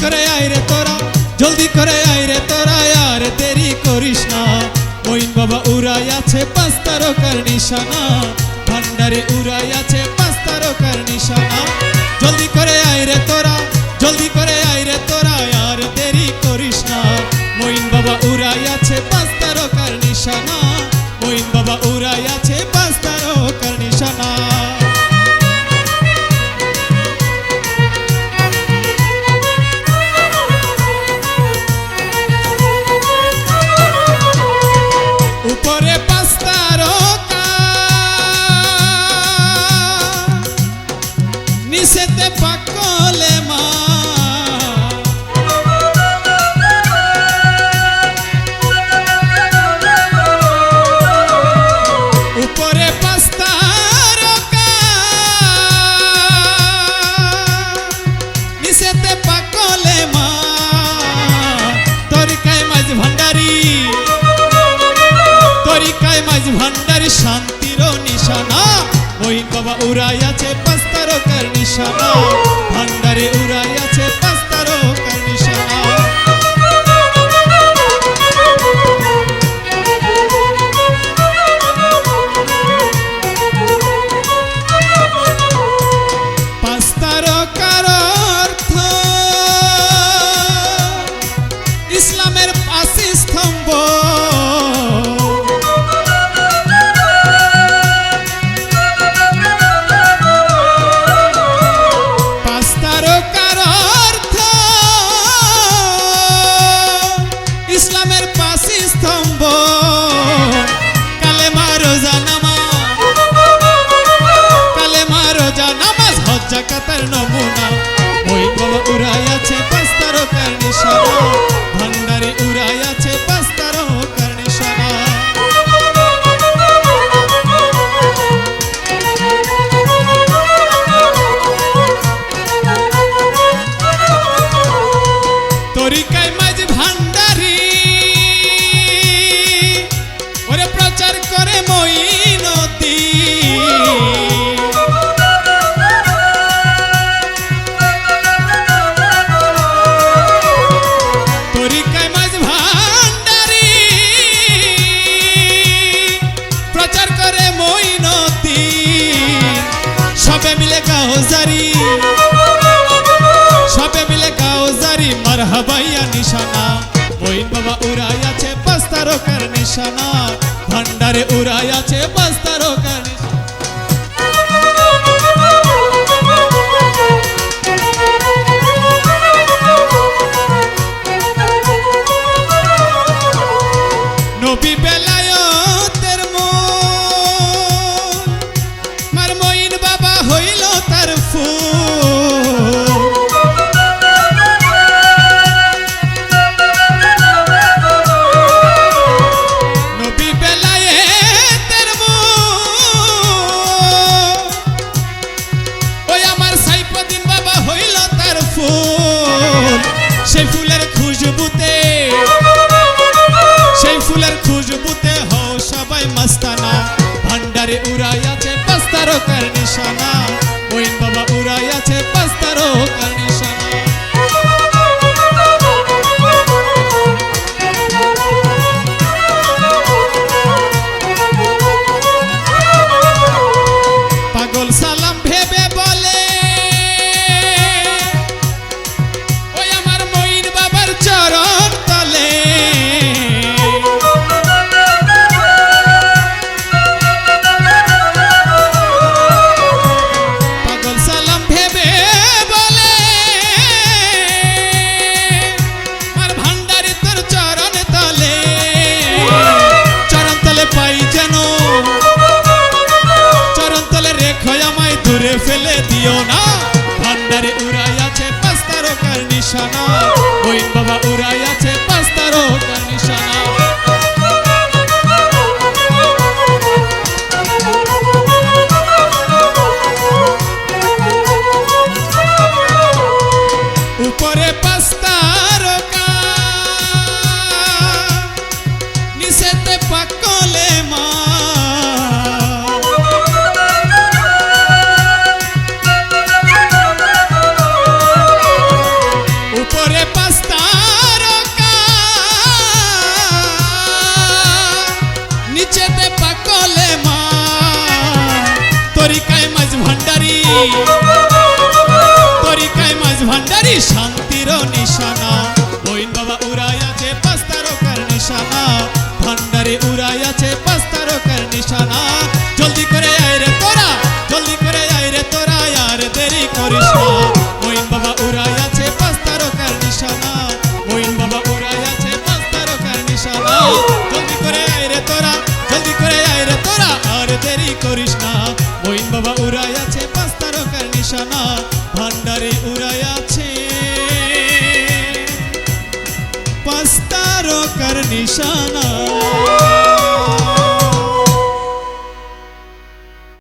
করে আয় রে তোরা, জলদি করে আয় রে তোরা, আর দেরি করিস না। মঈন বাবা উড়াই আছে 5 তারকার নিশানা, ভান্ডারে উড়াই আছে 5 তারকার নিশানা। জলদি করে আয় রে তোরা, জলদি করে আয় রে তোরা, আর দেরি করিস না। মঈন বাবা উড়াই আছে 5 তারকার নিশানা, মঈন বাবা উড়াই আছে 5 তারকার নিশানা। উপরে 5 তারকা, নিচেতে পাকলে মা। উপরে 5 তারকা, নিচেতে পাকলে মা। তরিকায় মাঝ ভান্ডারি, তরিকায় মাঝ ভান্ডারি শান্তির নিশানা। মঈন বাবা উড়াই আছে 5 তারকার নিশানা, ভান্ডারে উড়াই আছে 5 তারকার নিশানা। পাঁচ তারকার অর্থ ইসলামের 5 স্তম্ভ। ইসলামের 5 স্তম্ভ, কালেমা রোজা নামাজ, কালেমা রোজা নামাজ, হজ যাকাতের নমুনা। মঈন বাবা উড়াই আছে 5 তারকার নিশানা, ভান্ডারে উড়াই আছে 5 তারকার নিশানা। তরিকায় মাঝ ভান্ডারি, ওরে প্রচার করে মঈনুদ্দিন। তরিকায় মাঝ ভান্ডারি, প্রচার করে মঈনুদ্দিন। সবে মিলে গাওজারি, সবে মিলে গাওজারি, মারহাবাইয়া নিশানা। মঈন বাবা উড়াই আছে 5 তারকার নিশানা, ভান্ডারে উড়াই আছে 5 তারকার নিশানা। নবী বেলায়েতের মূল, মার মঈন বাবা হইল তার ফুল। নবী বেলায়েতের মূল, ওই আমার সাইফুদ্দিন বাবা হইল তার ফুল। সেই ফুলের খুশবুতে, সেই ফুলের খুশবুতে হও সবাই মাস্তানা। ভান্ডারে উড়াই আছে 5 তারকার নিশানা, মঈন বাবা উড়াই আছে 5 তারকার নিশানা। পাগল সালাম ভেবে বলে, ওই আমার মঈন বাবার চরণ তলে। পাগল সালাম ভেবে বলে, আর ভান্ডারি তোর চরণ তলে। চরণ তলে পাই যেন, চরণ তলে রেখো আমায়, দূরে ফেলে দিও না। ভান্ডারে উড়াই আছে 5 তারকার নিশানা, মঈন বাবা উড়াই আছে 5 তারকার নিশানা। উপরে 5 তারকা, নিচেতে পাকলে মা। উপরে তরিকায় মাঝ ভান্ডারি তরিকায় মাঝ ভান্ডারি শান্তির নিশানা মঈন বাবা উড়াই আছে পাঁচ তারকার নিশানা ভান্ডারি উড়াই আছে পাঁচ তারকার নিশানা জলদি করে আয় রে তোরা জলদি করে আয় রে তোরা আর দেরি করিস না মঈন বাবা উড়াই আছে পাঁচ তারকার নিশানা মঈন বাবা উড়াই আছে পাঁচ তারকার নিশানা জলদি করে আয় রে তোরা জলদি করে আয় রে তোরা আর দেরি করিস না মঈন বাবা উড়াই আছে পাঁচ তারকার নিশানা ভান্ডারি উড়াই আছে পাঁচ তারকার নিশানা।